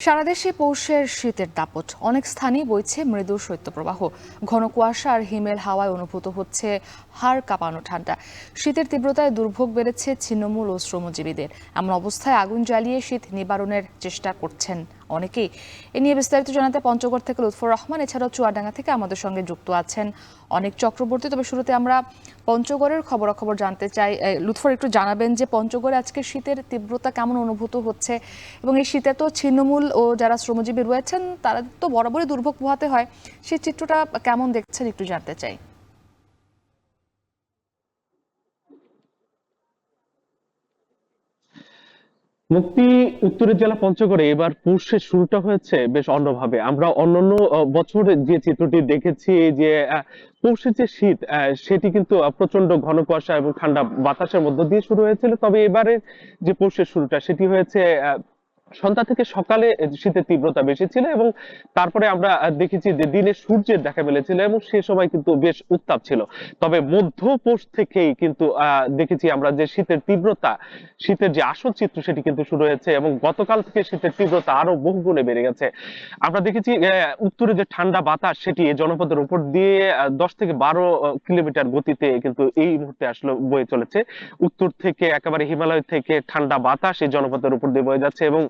সারা দেশে পৌষের শীতের দাপট, অনেক স্থানেই বইছে মৃদু শৈত্যপ্রবাহ। ঘন কুয়াশা আর হিমেল হাওয়ায় অনুভূত হচ্ছে হাড় কাঁপানো ঠান্ডা। শীতের তীব্রতায় দুর্ভোগ বেড়েছে ছিন্নমূল ও শ্রমজীবীদের। এমন অবস্থায় আগুন জ্বালিয়ে শীত নিবারণের চেষ্টা করছেন অনেকেই। এ নিয়ে বিস্তারিত জানাতে পঞ্চগড় থেকে লুৎফর রহমান, এছাড়াও চুয়াডাঙ্গা থেকে আমাদের সঙ্গে যুক্ত আছেন অনেক চক্রবর্তী। তবে শুরুতে আমরা পঞ্চগড়ের খবরাখবর জানতে চাই। লুৎফর, একটু জানাবেন যে পঞ্চগড়ে আজকে শীতের তীব্রতা কেমন অনুভূত হচ্ছে, এবং এই শীতে তো ছিন্নমূল ও যারা শ্রমজীবী রয়েছেন তারা তো বরাবরই দুর্ভোগ পোহাতে হয়, সেই চিত্রটা কেমন দেখছেন একটু জানতে চাই। মুক্তি উত্তরের জেলা পঞ্চগড়ে এবার পৌষের শুরুটা হয়েছে বেশ অন্যভাবে। আমরা অন্যান্য বছরে যে চিত্রটি দেখেছি যে পৌষের যে শীত সেটি কিন্তু প্রচন্ড ঘন কুয়াশা এবং ঠান্ডা বাতাসের মধ্য দিয়ে শুরু হয়েছিল, তবে এবারে যে পৌষের শুরুটা সেটি হয়েছে সন্ধ্যা থেকে সকালে শীতের তীব্রতা বেশি ছিল, এবং তারপরে আমরা দেখেছি যে দিনে সূর্যের দেখা মিলেছিল এবং সে সময় কিন্তু বেশ উত্তাপ ছিল। তবে মধ্যপোষ থেকেই কিন্তু দেখেছি আমরা যে শীতের তীব্রতা, শীতের যে আসল চিত্র সেটি কিন্তু শুরু হয়েছে, এবং গতকাল থেকে শীতের তীব্রতা আরো বহুগুণে বেড়ে গেছে। আমরা দেখেছি উত্তরে যে ঠান্ডা বাতাস সেটি জনপদের উপর দিয়ে 10 থেকে 12 কিলোমিটার গতিতে কিন্তু এই মুহূর্তে আসলে বয়ে চলেছে। উত্তর থেকে একেবারে হিমালয় থেকে ঠান্ডা বাতাস এই জনপদের উপর দিয়ে বয়ে যাচ্ছে, এবং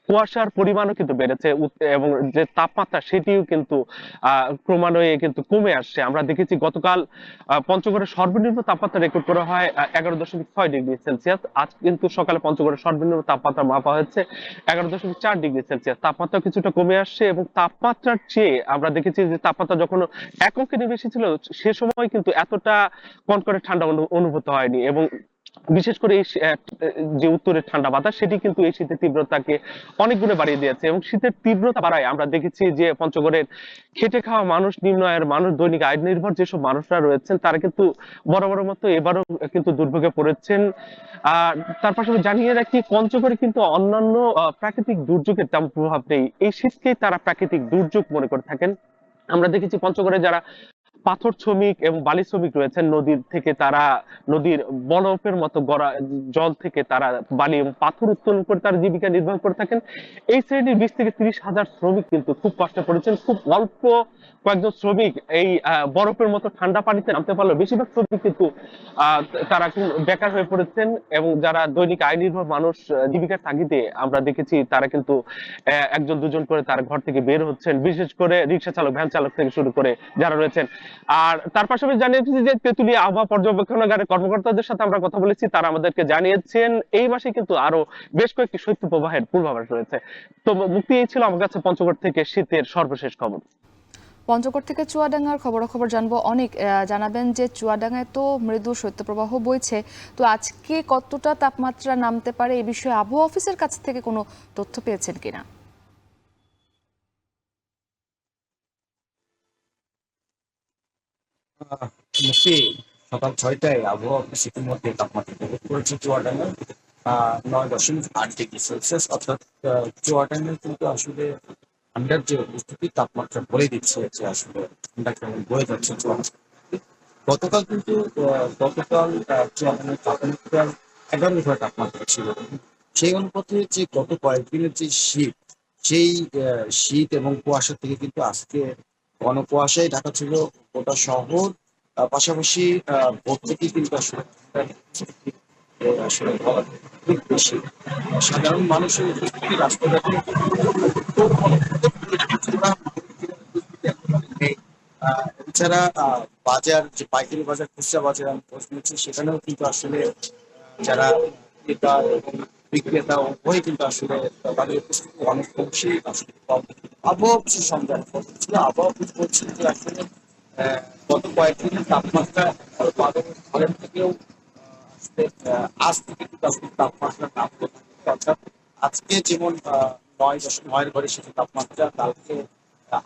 কুয়াশার পরিমাণও কিন্তু বেড়েছে, এবং যে তাপমাত্রা সেটিও কিন্তু ক্রমান্বয়ে কিন্তু কমে আসছে। আমরা দেখেছি গতকাল পঞ্চগড়ের সর্বনিম্ন তাপমাত্রা রেকর্ড করা হয় 11.6 ডিগ্রি সেলসিয়াস। আজ কিন্তু সকালে পঞ্চগড়ের সর্বনিম্ন তাপমাত্রা মাপা হয়েছে 11.4 ডিগ্রি সেলসিয়াস। তাপমাত্রা কিছুটা কমে আসছে, এবং তাপমাত্রার চেয়ে আমরা দেখেছি যে তাপমাত্রা যখন এককে নেমে এসেছিল সে সময় কিন্তু এতটা কনকনে ঠান্ডা অনুভূত হয়নি, এবং বিশেষ করে এই যে উত্তরের ঠান্ডা বাতাস সেটি কিন্তু এই শীতের তীব্রতাকে অনেক গুণে বাড়িয়ে দিয়েছে, এবং শীতের তীব্রতা বাড়ায় আমরা দেখেছি যে পঞ্চগড়ের খেটে খাওয়া মানুষ, নিম্ন আয়ের মানুষ, দৈনিক আয় নির্ভর যেসব মানুষরা রয়েছেন তারা কিন্তু বরাবর মতো এবারও কিন্তু দুর্ভোগে পড়েছেন। আর তার পাশাপাশি জানিয়ে রাখি, পঞ্চগড়ে কিন্তু অন্যান্য প্রাকৃতিক দুর্যোগের তেমন প্রভাব নেই। এই শীতকেই তারা প্রাকৃতিক দুর্যোগ মনে করে থাকেন। আমরা দেখেছি পঞ্চগড়ে যারা পাথর শ্রমিক এবং বালি শ্রমিক রয়েছেন, নদীর থেকে তারা নদীর বরফের মতো গড়া জল থেকে তারা বালি এবং পাথর উত্তোলন করে তারা জীবিকা নির্বাহ করে থাকেন। এই শ্রেণীর 20 থেকে 30 হাজার শ্রমিক কিন্তু খুব কষ্ট করেছেন। খুব অল্প কয়েকজন শ্রমিক এই বরফের মতো ঠান্ডা পানিতে নামতে পারলো, বেশিরভাগ শ্রমিক কিন্তু আহ তারা বেকার হয়ে পড়েছেন, এবং যারা দৈনিক আয় নির্ভর মানুষ জীবিকার তাগিদে আমরা দেখেছি তারা কিন্তু একজন দুজন করে তার ঘর থেকে বের হচ্ছেন, বিশেষ করে রিক্সা চালক, ভ্যান চালক থেকে শুরু করে যারা রয়েছেন। আর তার পাশাপাশি জানিয়েছি যে তেঁতুলিয়া আবহাওয়া পর্যবেক্ষণাগারের কর্মকর্তাদের সাথে আমরা কথা বলেছি, তারা আমাদেরকে জানিয়েছেন এই মাসে কিন্তু আরো বেশ কয়েকটি শৈত্য প্রবাহের পূর্বাভাস রয়েছে। তো মুক্তি, এই ছিল আমার কাছে পঞ্চগড় থেকে শীতের সর্বশেষ খবর। পঞ্চগড় থেকে চুয়াডাঙ্গার খবরাখবর জানবো অনেক। জানাবেন যে চুয়াডাঙ্গায় তো মৃদু শৈত্যপ্রবাহ বইছে, তো আজকে কতটা তাপমাত্রা নামতে পারে এ বিষয়ে আবহাওয়া অফিসের কাছ থেকে কোনো তথ্য পেয়েছেন কিনা? মুক্তি সকাল 6টায় আবহাওয়া অফিস ইতিমধ্যে তাপমাত্রা রেকর্ড করেছে চুয়াডাঙ্গায় 9.8 ডিগ্রি সেলসিয়াস, অর্থাৎ চুয়াডাঙ্গায় কিন্তু আসলে ঠান্ডার যে উপস্থিতি তাপমাত্রা বলে দিচ্ছে যে আসলে ঠান্ডা কেমন বয়ে যাচ্ছে চুয়াডাঙ্গা। গতকাল কিন্তু চুয়াডাঙ্গার তাপমাত্রা 11 ঘন্টা তাপমাত্রা ছিল। সেই অনুপাতে যে গত কয়েকদিনের যে শীত, সেই শীত এবং কুয়াশা থেকে কিন্তু আজকে ঘন কুয়াশায় ঢাকা ছিল গোটা শহর। পাশাপাশি ভোর থেকেই কিন্তু আসলে আসলে বলা খুব বেশি সাধারণ মানুষের উপস্থিতি রাস্তাঘাটে খুব নেই। এছাড়া বাজার, যে পাইকারি বাজার, খুচরা বাজার আমি খোঁজ নিচ্ছি, সেখানেও কিন্তু আসলে যারা ক্রেতা এবং বিক্রেতা উভয় কিন্তু আসলে তাদের উপস্থিতি অনেক বেশি আসলে কম। আবহাওয়া অফিসের সঙ্গে আমি কথা বলছিল, আবহাওয়া অফিস বলছেন যে আসলে গত কয়েকদিনের তাপমাত্রা ভারত থেকেও আসলে আজ থেকে কিন্তু আসলে তাপমাত্রা নামতে থাকে। অর্থাৎ আজকে যেমন 9.9 ঘরে সেটা তাপমাত্রা, কালকে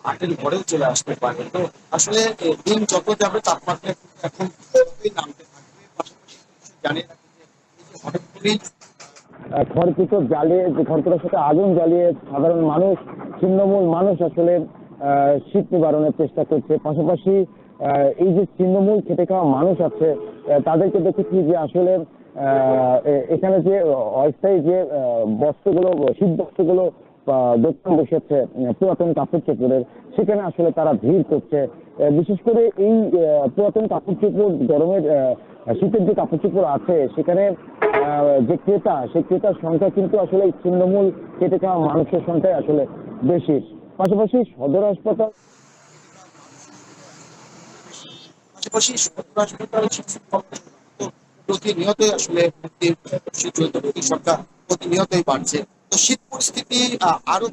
8-এর ঘরেও চলে আসতে পারে। তো আসলে দিন যত যাবে তাপমাত্রা এখন নামতে থাকবে। পাশাপাশি জানিয়ে রাখি যে এই যে হঠাৎ করেই খড়কুটো জ্বালিয়ে, যে খড়কুটোর সাথে আগুন জ্বালিয়ে সাধারণ মানুষ, ছিন্নমূল মানুষ আসলে শীত নিবারণের চেষ্টা করছে। পাশাপাশি এই যে ছিন্নমূল খেটে খাওয়া মানুষ আছে তাদেরকে দেখেছি যে আসলে এখানে যে অস্থায়ী যে বস্ত্রগুলো, শীত বস্ত্রগুলো দোকান বসেছে পুরাতন কাপড় চোপড়ের, সেখানে আসলে তারা ভিড় করছে। বিশেষ করে এই পুরাতন কাপড় চোপড় গরমের শীতের যে কাপড় চোপড় আছে সেখানে যে ক্রেতা, সেই ক্রেতার সংখ্যা কিন্তু আসলে এই ছিন্নমূল খেটে খাওয়া মানুষের সংখ্যাই আসলে বেশি। পাশাপাশি সদর হাসপাতাল পাশাপাশি সদর হাসপাতাল প্রতিনিয়তই আসলে শীতজনিত রোগীর সংখ্যা প্রতিনিয়তই বাড়ছে। তো শীত পরিস্থিতি আরো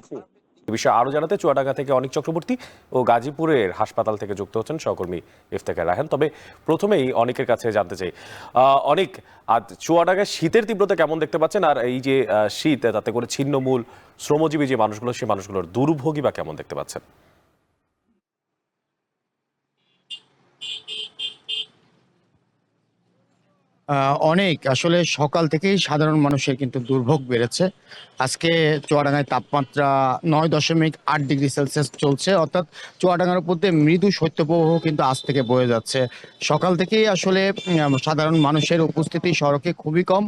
এ বিষয়ে আরো জানাতে চুয়াডাঙ্গা থেকে অনিক চক্রবর্তী ও গাজীপুরের হাসপাতাল থেকে যুক্ত হচ্ছেন সহকর্মী ইফতেখার রায়হান। তবে প্রথমেই অনিকের কাছে জানতে চাই, অনিক, আজ চুয়াডাঙ্গায় শীতের তীব্রতা কেমন দেখতে পাচ্ছেন, আর এই যে শীত তাতে করে ছিন্নমূল শ্রমজীবী যে মানুষগুলো, সেই মানুষগুলোর দুর্ভোগী বা কেমন দেখতে পাচ্ছেন? অনেক আসলে সকাল থেকেই সাধারণ মানুষের কিন্তু দুর্ভোগ বেড়েছে। আজকে চুয়াডাঙ্গায় তাপমাত্রা 9.8 ডিগ্রি সেলসিয়াস চলছে, অর্থাৎ চুয়াডাঙ্গার উপর দিয়ে মৃদু শৈত্যপ্রবাহ কিন্তু আজ থেকে বয়ে যাচ্ছে। সকাল থেকেই আসলে সাধারণ মানুষের উপস্থিতি সড়কে খুবই কম।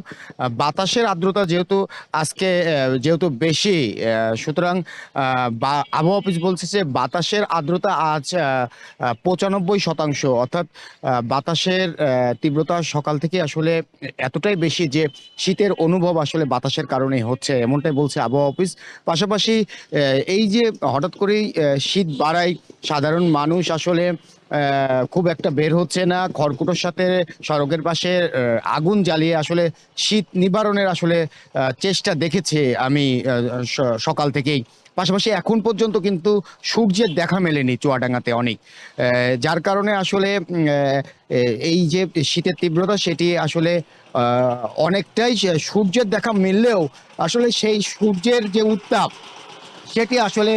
বাতাসের আর্দ্রতা যেহেতু বেশি, সুতরাং আবহাওয়া অফিস বলছে যে বাতাসের আর্দ্রতা আজ 95%, অর্থাৎ বাতাসের তীব্রতা সকাল থেকে আসলে এতটাই বেশি যে শীতের অনুভব আসলে বাতাসের কারণেই হচ্ছে, এমনটাই বলছে আবহাওয়া অফিস। পাশাপাশি এই যে হঠাৎ করেই শীত বাড়ায়, সাধারণ মানুষ আসলে খুব একটা বের হচ্ছে না। খড়কুটোর সাথে সড়কের পাশে আগুন জ্বালিয়ে আসলে শীত নিবারণের আসলে চেষ্টা দেখেছি আমি সকাল থেকেই। পাশাপাশি এখন পর্যন্ত কিন্তু সূর্যের দেখা মেলেনি চুয়াডাঙ্গাতে অনেক, যার কারণে আসলে এই যে শীতের তীব্রতা সেটি আসলে অনেকটাই, সূর্যের দেখা মিললেও আসলে সেই সূর্যের যে উত্তাপ সেটি আসলে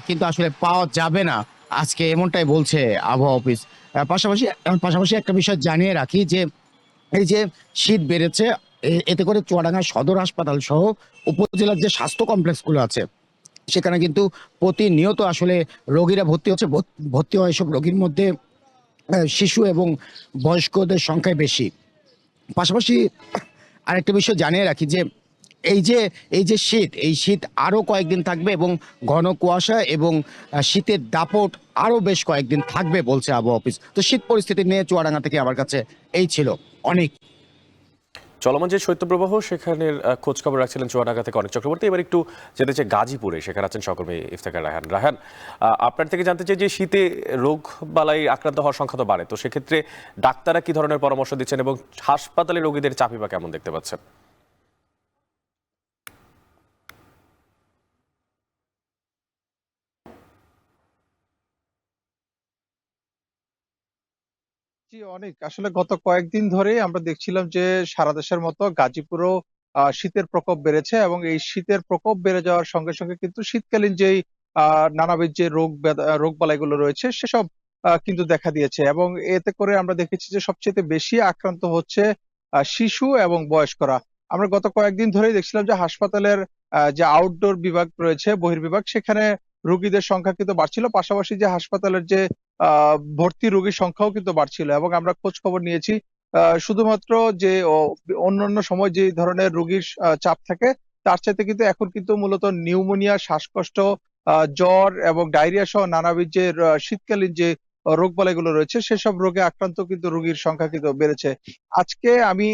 কিন্তু আসলে পাওয়া যাবে না আজকে, এমনটাই বলছে আবহাওয়া অফিস। পাশাপাশি পাশাপাশি একটা বিষয় জানিয়ে রাখি যে এই যে শীত বেড়েছে, এতে করে চুয়াডাঙ্গা সদর হাসপাতাল সহ উপজেলার যে স্বাস্থ্য কমপ্লেক্সগুলো আছে সেখানে কিন্তু প্রতিনিয়ত আসলে রোগীরা ভর্তি হচ্ছে। ভর্তি হওয়া এসব রোগীর মধ্যে শিশু এবং বয়স্কদের সংখ্যাই বেশি। পাশাপাশি আরেকটা বিষয় জানিয়ে রাখি যে এই শীত আরো কয়েকদিন থাকবে এবং ঘন কুয়াশা এবং শীতের দাপট আরো বেশ কয়েকদিন থাকবে বলছে আবহাওয়া অফিস। তো শীত পরিস্থিতি নিয়ে চুয়াডাঙ্গা থেকে আমার কাছে এই ছিল অনেক। চলমান যে শৈত্যপ্রবাহ, সেখানের খোঁজ খবর রাখছিলেন চুয়াডাঙ্গা থেকে অনেক চক্রবর্তী। এবার একটু যেতে চাই গাজীপুরে, সেখানে আছেন সহকর্মী ইফতেখার রায়হান। রায়হান, আপনার থেকে জানতে চাই যে শীতে রোগ বালাই আক্রান্ত হওয়ার সংখ্যা তো বাড়ে, তো সেক্ষেত্রে ডাক্তাররা কি ধরনের পরামর্শ দিচ্ছেন এবং হাসপাতালে রোগীদের চাপই বা কেমন দেখতে পাচ্ছেন? জি, অনেক আসলে গত কয়েকদিন ধরেই আমরা দেখছিলাম যে সারা দেশের মতো গাজীপুরেও শীতের প্রকোপ বেড়েছে, এবং এই শীতের প্রকোপ বেড়ে যাওয়ার সঙ্গে সঙ্গে কিন্তু শীতকালীন যেই নানাবিধ যে রোগ বালাইগুলো রয়েছে সেসব কিন্তু দেখা দিয়েছে, এবং এতে করে আমরা দেখেছি যে সবচেয়ে বেশি আক্রান্ত হচ্ছে শিশু এবং বয়স্করা। আমরা গত কয়েকদিন ধরেই দেখছিলাম যে হাসপাতালের যে আউটডোর বিভাগ রয়েছে, বহির্বিভাগ, সেখানে রোগীদের সংখ্যা কিন্তু বাড়ছিল, পাশাপাশি যে হাসপাতালের যে ভর্তি রোগীর সংখ্যাও কিন্তু বাড়ছিল, এবং আমরা খোঁজ খবর নিয়েছি শুধুমাত্র যে অন্যান্য সময় যে ধরনের রোগীর চাপ থাকে তার চাইতে কিন্তু এখন কিন্তু মূলত নিউমোনিয়া, শ্বাসকষ্ট, জ্বর এবং ডায়রিয়া সহ নানাবিধ যে শীতকালীন যে রোগবালাইগুলো রয়েছে সেসব রোগে আক্রান্ত কিন্তু রোগীর সংখ্যা কিন্তু বেড়েছে। আজকে আমি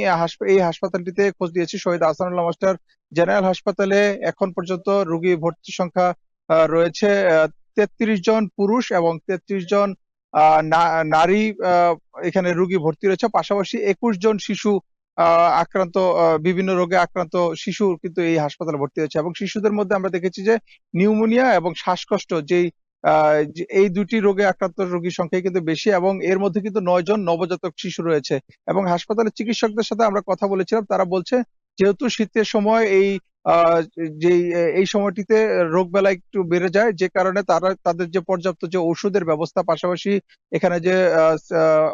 এই হাসপাতালটিতে খোঁজ দিয়েছি, শহীদ আহসানুল্লাহ মাস্টার জেনারেল হাসপাতালে এখন পর্যন্ত রোগী ভর্তি সংখ্যা রয়েছে 33 জন পুরুষ এবং 33 জন নারী এখানে রোগী ভর্তি রয়েছে। পাশাপাশি 21 জন শিশু আক্রান্ত, বিভিন্ন রোগে আক্রান্ত শিশু কিন্তু এই হাসপাতালে ভর্তি হয়েছে, এবং শিশুদের মধ্যে আমরা দেখেছি যে নিউমোনিয়া এবং শ্বাসকষ্ট এই দুটি রোগে আক্রান্ত রোগীর সংখ্যাই কিন্তু বেশি, এবং এর মধ্যে কিন্তু 9 জন নবজাতক শিশু রয়েছে। এবং হাসপাতালের চিকিৎসকদের সাথে আমরা কথা বলেছিলাম, তারা বলছে যেহেতু শীতের সময় এই সময়টিতে রোগবালাই একটু বেড়ে যায়, যে কারণে তাদের যে পর্যাপ্ত যে ওষুধের ব্যবস্থা, পাশাপাশি এখানে যে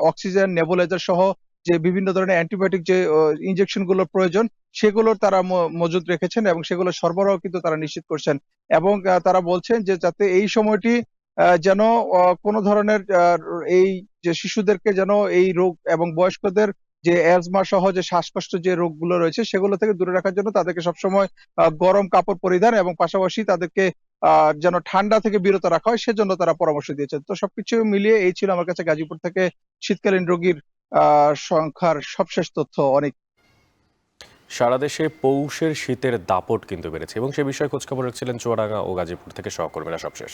অক্সিজেন নেবুলাইজার সহ যে বিভিন্ন ধরনের অ্যান্টিবায়োটিক যে ইনজেকশন গুলোর প্রয়োজন সেগুলো তারা মজুদ রেখেছেন, এবং সেগুলো সরবরাহ কিন্তু তারা নিশ্চিত করছেন। এবং তারা বলছেন যে যাতে এই সময়টি যেন কোনো ধরনের এই যে শিশুদেরকে যেন এই রোগ এবং বয়স্কদের যে অ্যাজমা সহ যে শ্বাসকষ্ট যে রোগগুলো রয়েছে সেগুলো থেকে দূরে রাখার জন্য তাদেরকে সবসময় গরম কাপড় পরিধান এবং পাশাপাশি তাদেরকে যেন ঠান্ডা থেকে বিরত রাখা হয় সেজন্য তারা পরামর্শ দিয়েছেন। তো সবকিছু মিলিয়ে এই ছিল আমার কাছে গাজীপুর থেকে শীতকালীন রোগীর সংখ্যার সবশেষ তথ্য। অনেক সারা দেশে পৌষের শীতের দাপট কিন্তু বেড়েছে এবং সে বিষয়ে খোঁজখবর রাখছিলেন চুয়াডাঙ্গা ও গাজীপুর থেকে সহকর্মীরা। সবশেষ